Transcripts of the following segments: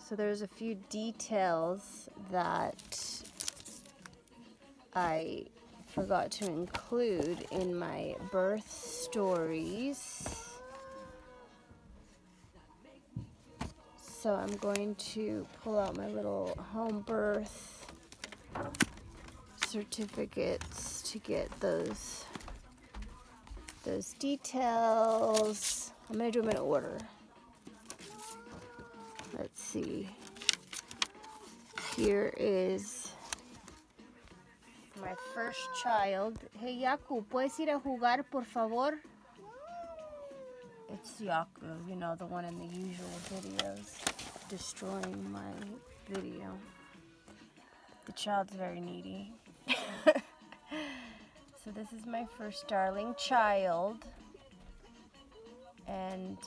So there's a few details that I forgot to include in my birth stories. So I'm going to pull out my little home birth certificates to get those details. I'm going to do them in order. Let's see. Here is my first child. Hey, Yaku, ¿puedes ir a jugar, por favor? It's Yaku, you know, the one in the usual videos, destroying my video. The child's very needy. So this is my first darling child. And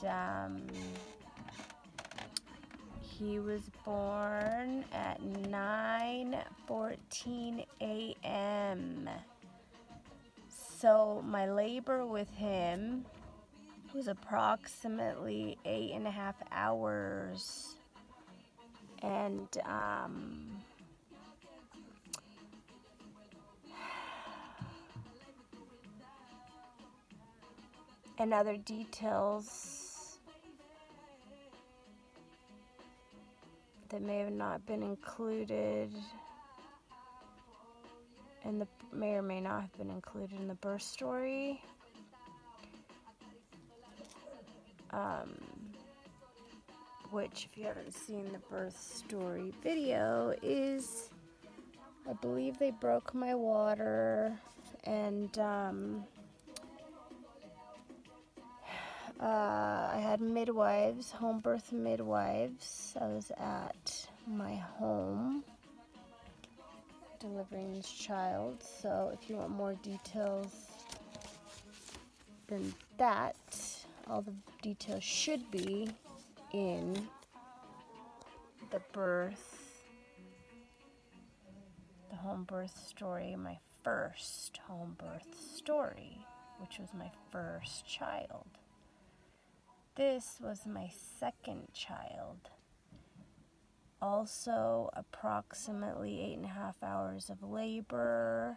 he was born at 9:14 a.m. So my labor with him was approximately 8.5 hours. And other details that may have not been included in the, may or may not have been included in the birth story. Which, if you haven't seen the birth story video, is, I believe they broke my water, and I had midwives, home birth midwives. I was at my home delivering this child. So if you want more details than that, all the details should be in the home birth story, my first home birth story, which was my first child. This was my second child. Also approximately 8.5 hours of labor.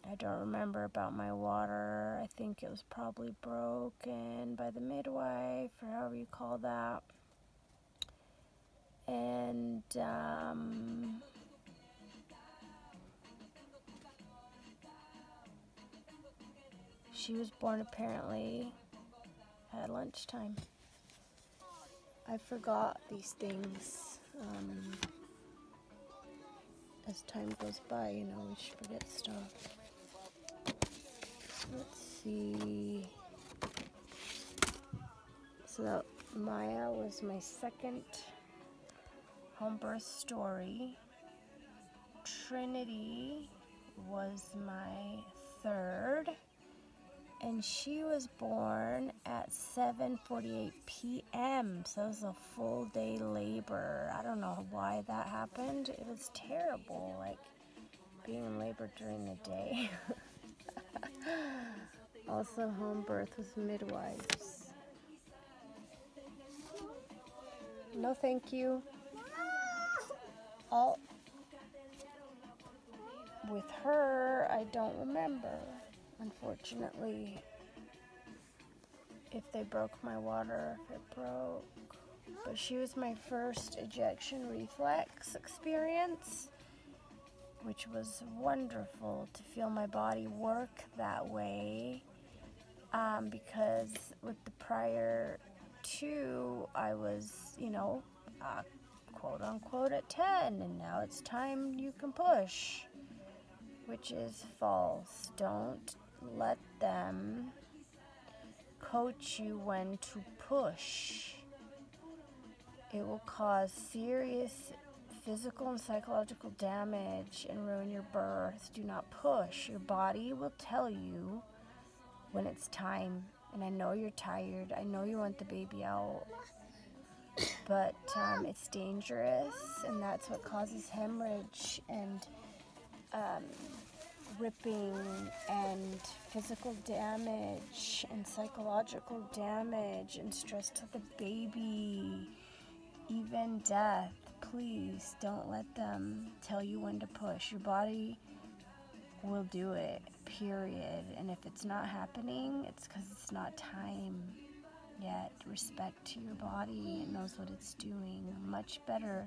I don't remember about my water. I think it was probably broken by the midwife, or however you call that. And she was born apparently at lunchtime. I forgot these things. As time goes by, you know, we should forget stuff. Let's see. So that Maya was my second home birth story. Trinity was my third. And she was born at 7:48 p.m. So it was a full day labor. I don't know why that happened. It was terrible, like being in labor during the day. Also home birth with midwives. No thank you. With her, I don't remember, unfortunately, if they broke my water, if it broke. But she was my first ejection reflex experience, which was wonderful to feel my body work that way, because with the prior two, I was, you know, quote unquote at 10, and now it's time you can push, which is false. Don't let them coach you when to push. It will cause serious physical and psychological damage and ruin your birth. Do not push. Your body will tell you when it's time. And I know you're tired. I know you want the baby out. But it's dangerous, and that's what causes hemorrhage and ripping and physical damage and psychological damage and stress to the baby. Even and death. Please don't let them tell you when to push. Your body will do it, period. And if it's not happening, it's because it's not time yet. Respect to your body. It knows what it's doing much better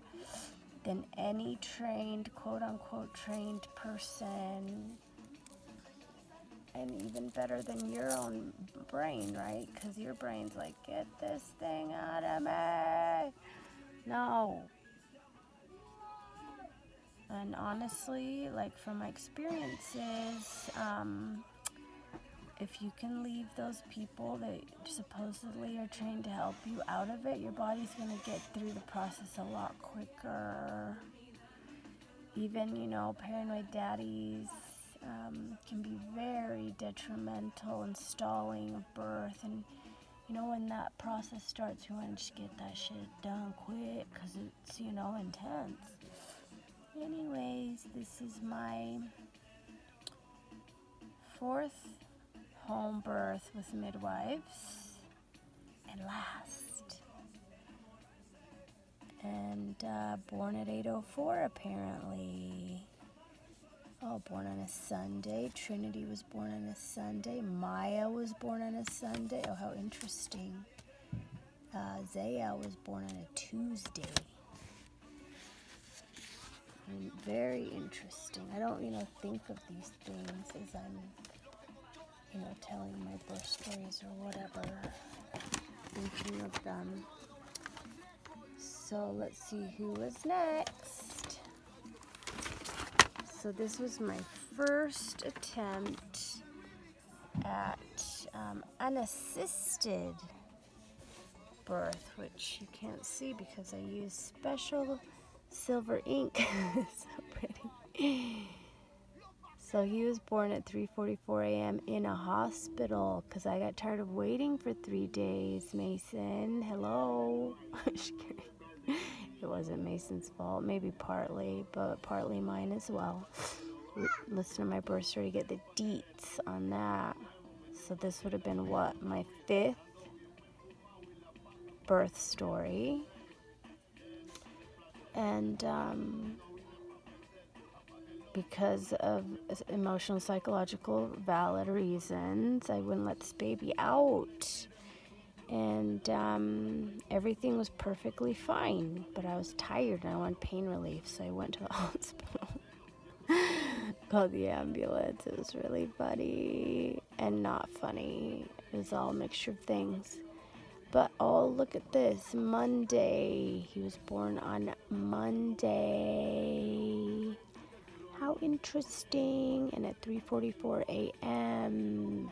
than any trained, quote-unquote trained person. And even better than your own brain, right? Because your brain's like, get this thing out of me. No. And honestly, like from my experiences, if you can leave those people that supposedly are trained to help you out of it, your body's going to get through the process a lot quicker. Even, paranoid daddies can be very detrimental and stalling of birth. And, when that process starts, you want to just get that shit done quick because it's, intense. Anyways, this is my 4th home birth with midwives and last. And born at 8:04 apparently. Oh, born on a Sunday. Trinity was born on a Sunday. Maya was born on a Sunday. Oh, how interesting. Zaya was born on a Tuesday. And very interesting. I don't, think of these things as I'm, telling my birth stories or whatever. Thinking of them. So let's see who was next. So this was my first attempt at unassisted birth, which you can't see because I use special silver ink. So pretty. So he was born at 3:44 a.m. in a hospital because I got tired of waiting for 3 days. Mason, hello. Just kidding. It wasn't Mason's fault. Maybe partly, but partly mine as well. Listen to my birth story to get the deets on that. So this would have been what? My 5th birth story. And because of emotional, psychological, valid reasons, I wouldn't let this baby out. And everything was perfectly fine, but I was tired and I wanted pain relief, so I went to the hospital. Called the ambulance. It was really funny and not funny. It was all a mixture of things. But oh, look at this. Monday. He was born on Monday. How interesting. And at 3:44 a.m.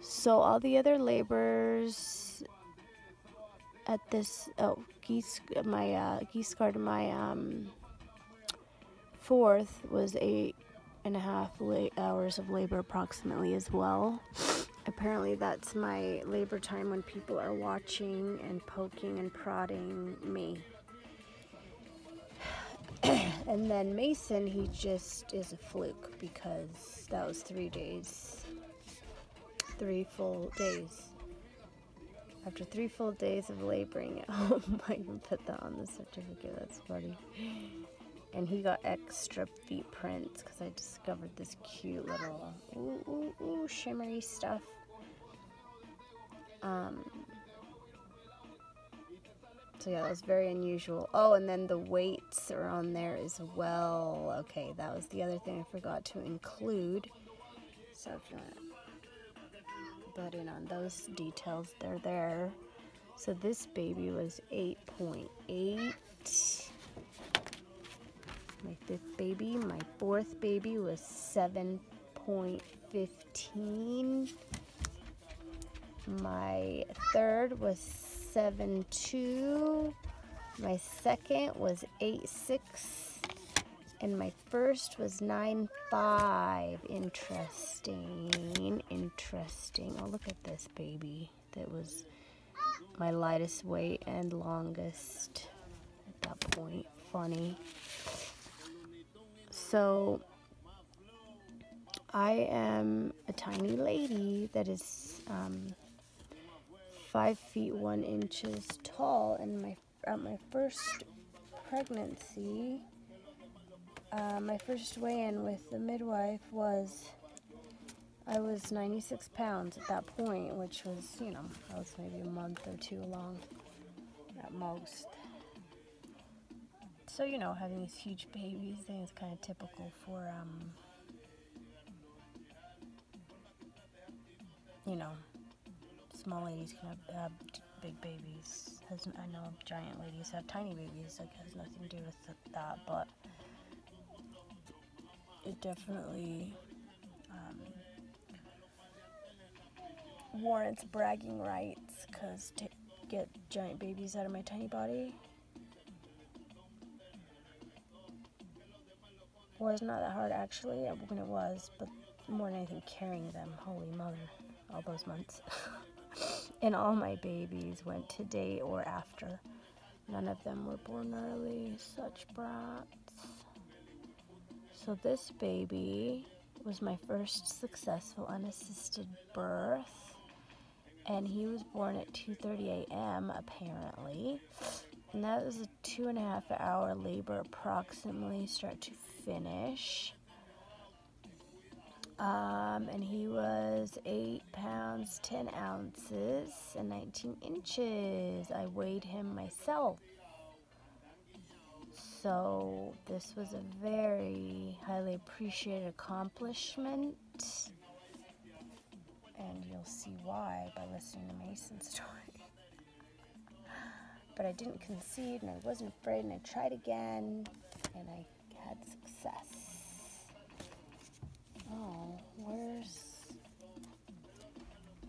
So all the other labors at this geese card, my 4th was 8.5 hours of labor approximately as well. Apparently that's my labor time when people are watching and poking and prodding me. And then Mason, he just is a fluke because that was 3 days. 3 full days. After 3 full days of laboring at home, I even put that on the certificate. That's funny. And he got extra feet prints because I discovered this cute little shimmery stuff. So yeah, that was very unusual. Oh, and then the weights are on there as well. Okay, that was the other thing I forgot to include. So if you want to butt in on those details, they're there. So this baby was 8.8. My 5th baby. My 4th baby was 7.15. My 3rd was 7.2. My 2nd was 8.6. And my 1st was 9.5. Interesting. Oh, look at this baby. That was my lightest weight and longest at that point. Funny. So I am a tiny lady that is 5 feet 1 inches tall, and my my first pregnancy, my first weigh-in with the midwife was, I was 96 pounds at that point, which was, you know, I was maybe a month or two along at most. So, you know, having these huge babies, I think it's kind of typical for, you know, small ladies can have big babies. I know giant ladies have tiny babies. It has nothing to do with that, but it definitely warrants bragging rights, because to get giant babies out of my tiny body was not that hard, actually, when it was, but more than anything, carrying them, holy mother, all those months. And all my babies went to day or after. None of them were born early, such brats. So this baby was my first successful unassisted birth, and he was born at 2:30 a.m. apparently. And that was a 2.5 hour labor approximately, start to finish. And he was 8 pounds, 10 ounces, and 19 inches. I weighed him myself. So this was a very highly appreciated accomplishment. And you'll see why by listening to Mason's story. But I didn't concede, and I wasn't afraid, and I tried again, and I had success. Oh, where's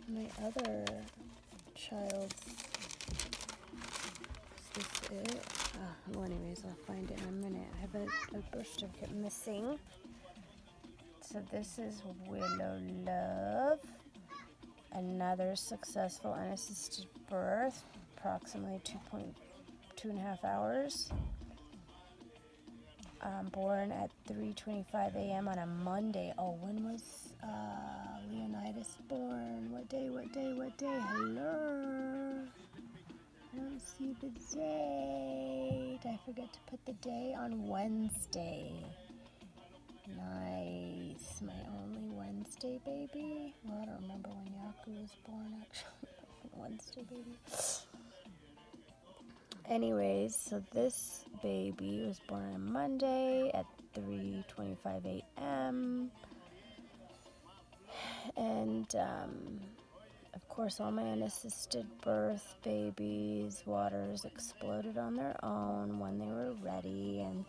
my other child's? Is this it? Oh, well, anyways, I'll find it in a minute. I have a birth certificate missing. So this is Willow Love. Another successful unassisted birth, approximately 2.5 hours. Born at 3:25 a.m. on a Monday. Oh, when was Leonidas born? What day? Hello? I don't see the date. I forget to put the day on Wednesday. Nice. My only Wednesday baby. Well, I don't remember when Yaku was born, actually. Wednesday baby. Anyways, so this baby was born on Monday at 3:25 a.m. And, of course, all my unassisted birth babies' waters exploded on their own when they were ready, and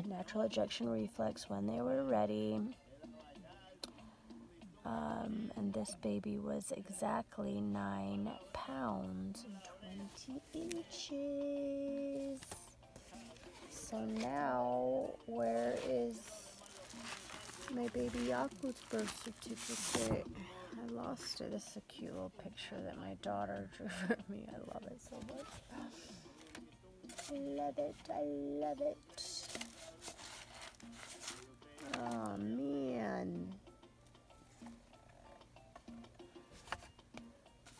natural ejection reflex when they were ready. And this baby was exactly 9 pounds and 20 inches. So now, where is my baby Yaku's birth certificate? I lost it. This is a cute little picture that my daughter drew for me. I love it so much. I love it. Oh, man.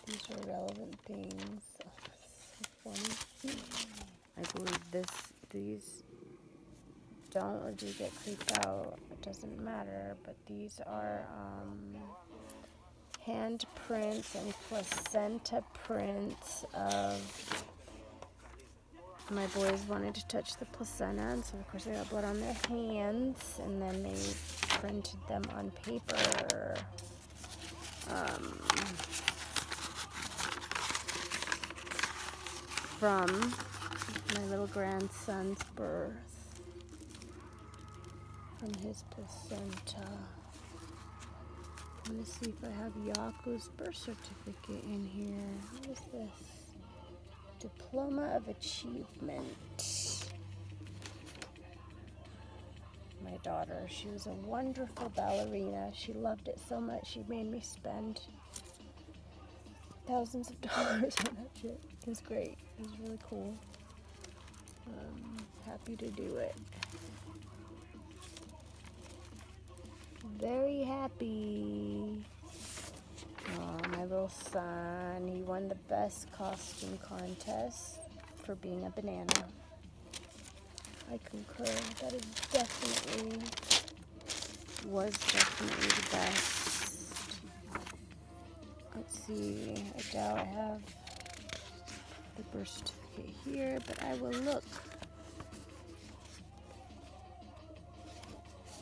These are relevant things. Oh, so funny. I believe these don't or do get creeped out. It doesn't matter, but these are hand prints and placenta prints of my boys wanted to touch the placenta, and so of course they got blood on their hands, and then they printed them on paper. From my little grandson's birth, from his placenta. I'm going to see if I have Yaku's birth certificate in here. What is this? Diploma of Achievement. My daughter, she was a wonderful ballerina. She loved it so much, she made me spend thousands of dollars on that shit. It was great. It was really cool. Happy to do it. Very happy. Oh, my little son, he won the best costume contest for being a banana. I concur. That is definitely, was definitely the best. Let's see, I doubt I have the birth certificate here, but I will look.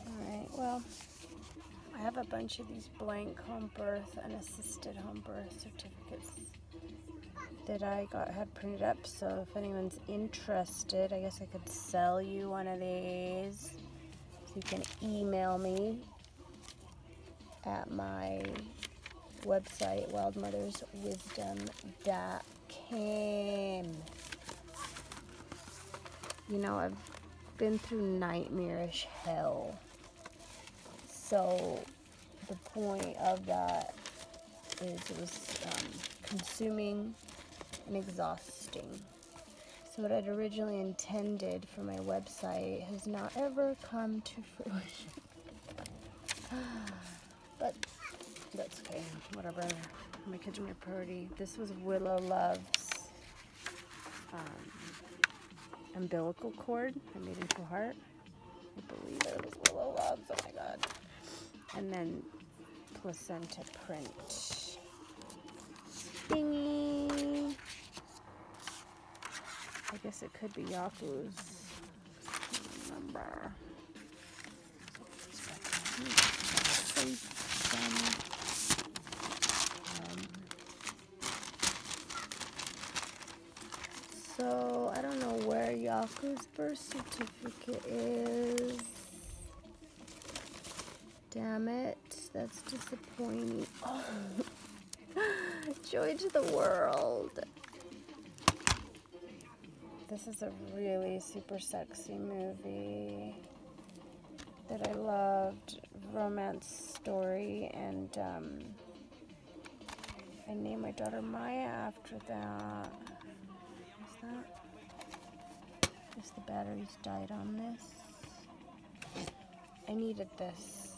Alright, well, I have a bunch of these blank home birth, unassisted home birth certificates that I had printed up, so if anyone's interested, I guess I could sell you one of these. So you can email me at my website, wildmotherswisdom.com. You know, I've been through nightmarish hell. So the point of that is it was consuming and exhausting. So what I'd originally intended for my website has not ever come to fruition. But that's okay, whatever. My kids are my priority. This was Willow Love's umbilical cord. I made into a heart. I believe it was Willow Love's. Oh my god. And then placenta print thingy. I guess it could be Yaku's. I can't remember. So I don't know where Yaku's birth certificate is. Damn it, that's disappointing. Oh, joy to the world. This is a really super sexy movie that I loved, romance story, and I named my daughter Maya after that. Is that? I guess the batteries died on this. I needed this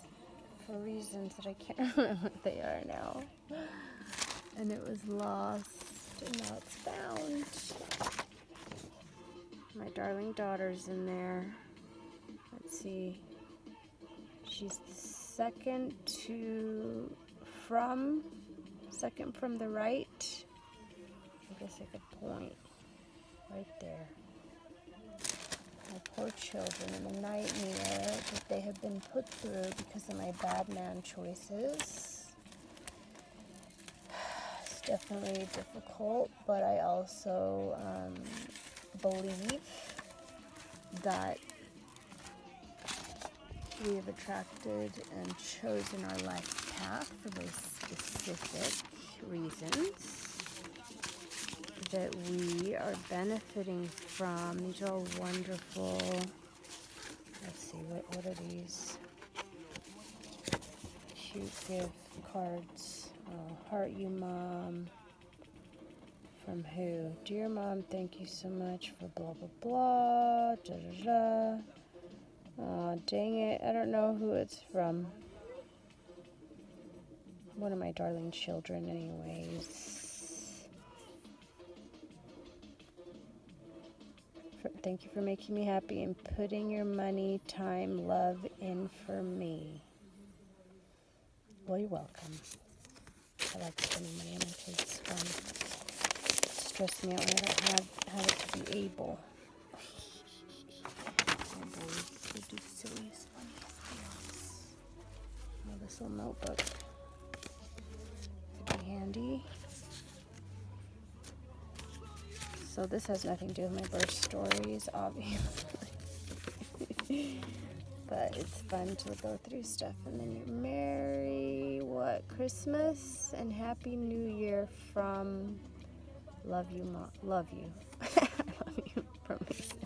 for reasons that I can't remember what they are now. And it was lost, and now it's found. My darling daughter's in there. Let's see. She's the second from the right. I guess I could point right there. My poor children and the nightmare that they have been put through because of my bad man choices. It's definitely difficult, but I also believe that we have attracted and chosen our life path for very specific reasons that we are benefiting from. These are all wonderful. Let's see, what are these? Cute gift cards. Oh, heart you, Mom. From who? Dear Mom, thank you so much for blah, blah, blah. Da, da, da. Oh, dang it. I don't know who it's from. One of my darling children, anyways. Thank you for making me happy and putting your money, time, love in for me. Well, you're welcome. I like spending money on my kids. It's fun. It stresses me out when I don't have it to be able. My boys, they do the silliest, funniest things. Oh, this little notebook would be handy. So this has nothing to do with my birth stories, obviously. But it's fun to go through stuff. And then you're Merry, what, Christmas and Happy New Year from Love You, Mom. Love you. I love you from Mason.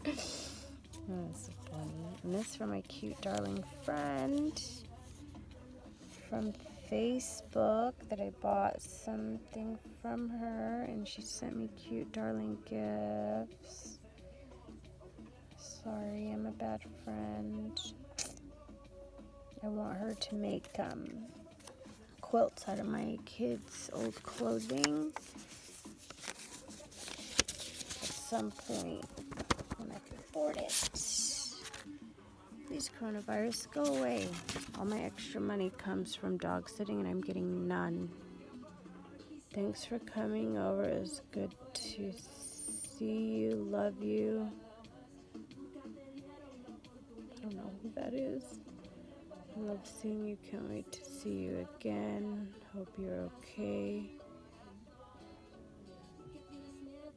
Oh, that's so funny. And this from my cute, darling friend from Facebook that I bought something from her, and she sent me cute, darling gifts. Sorry, I'm a bad friend. I want her to make quilts out of my kids' old clothing. some point when I can afford it. Please, coronavirus, go away. All my extra money comes from dog sitting and I'm getting none. Thanks for coming over. It was good to see you. Love you. I don't know who that is. I love seeing you. Can't wait to see you again. Hope you're okay.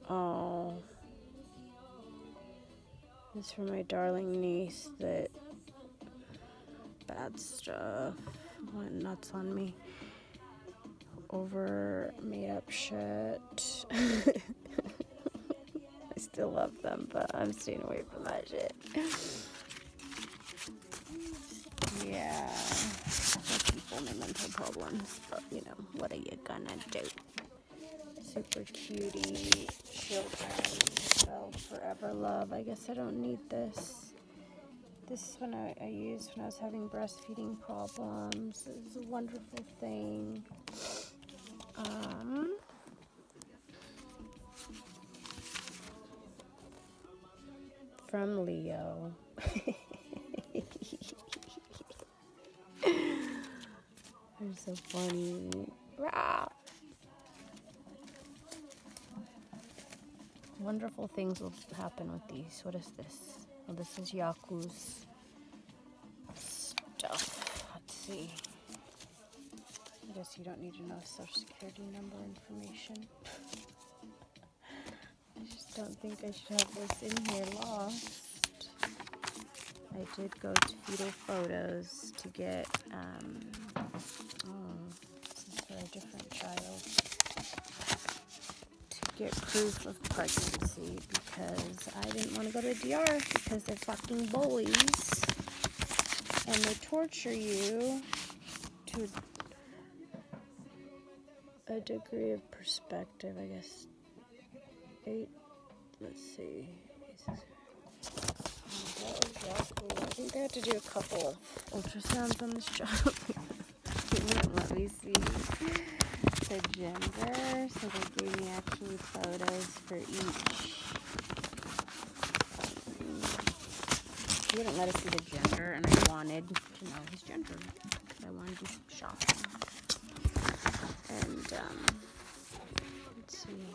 Oh. This is for my darling niece that bad stuff went nuts on me over made up shit. I still love them, but I'm staying away from that shit. Yeah, people with mental problems, but you know, what are you gonna do? Super cutie, children, forever love. I guess I don't need this. This is when I used when I was having breastfeeding problems. It's a wonderful thing. From Leo. They're so funny. Rah! Wonderful things will happen with these. What is this? Oh, this is Yaku's stuff. Let's see. I guess you don't need to know social security number information. I just don't think I should have this in here lost. I did go to Fetal Photos to get, this is for a different child, to get proof of pregnancy because I didn't want to go to the DR because they're fucking bullies and they torture you to a degree of perspective, I guess. Let's see. I think I had to do a couple of ultrasounds on this job. Let me see the gender. So they gave me actually photos for each. He wouldn't let us see the gender, and I wanted to know his gender because I wanted to do some shopping. And let's see.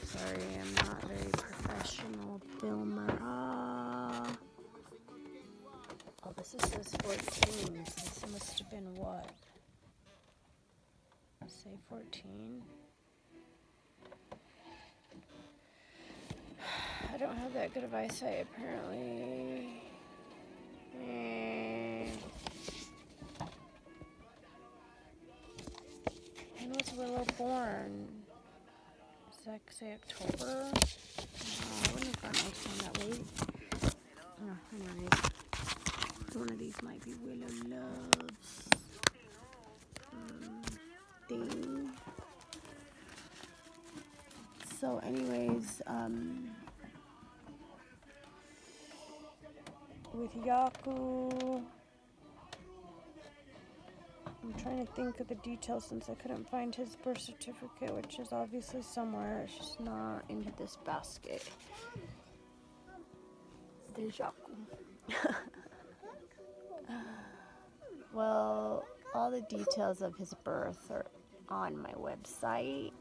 Sorry, I'm not a very professional filmer. Oh, this says 14. So this must have been what? Say 14. I don't have that good of eyesight, apparently. When was Willow born? Does that say October? Oh, I wouldn't have gotten ice that late. Oh, anyways. One of these might be Willow Love's thing. So anyways, with Yaku, I'm trying to think of the details since I couldn't find his birth certificate, which is obviously somewhere. It's just not into this basket. There's Yaku. Well, all the details of his birth are on my website.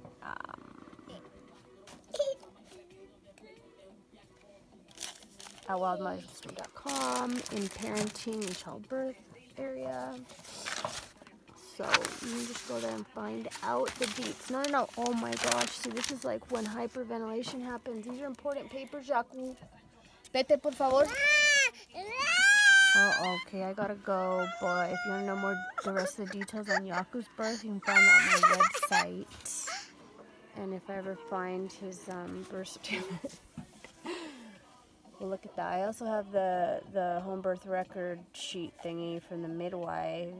At wildmotherstream.com in parenting and childbirth area. So you can just go there and find out the deets. No. Oh my gosh. See, this is like when hyperventilation happens. These are important papers, Yaku. Vete, por favor. Oh, okay, I gotta go. But if you want to know more, the rest of the details on Yaku's birth, you can find that on my website. And if I ever find his birth certificate, we'll look at that. I also have the home birth record sheet thingy from the midwife,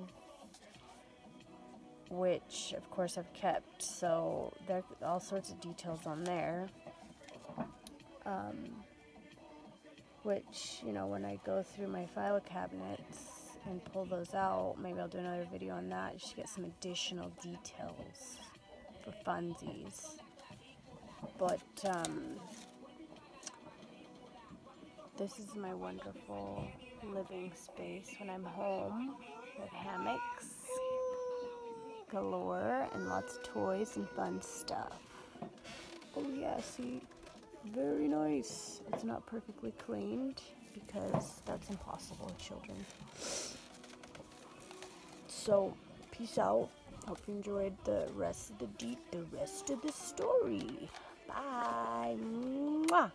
which of course I've kept. So there are all sorts of details on there. Which, you know, when I go through my file cabinets and pull those out, maybe I'll do another video on that just to get some additional details for funsies. But this is my wonderful living space when I'm home, with hammocks galore and lots of toys and fun stuff. Oh yeah, see, very nice. It's not perfectly cleaned because that's impossible with children. So, peace out. Hope you enjoyed the rest of the story. Bye. Mwah.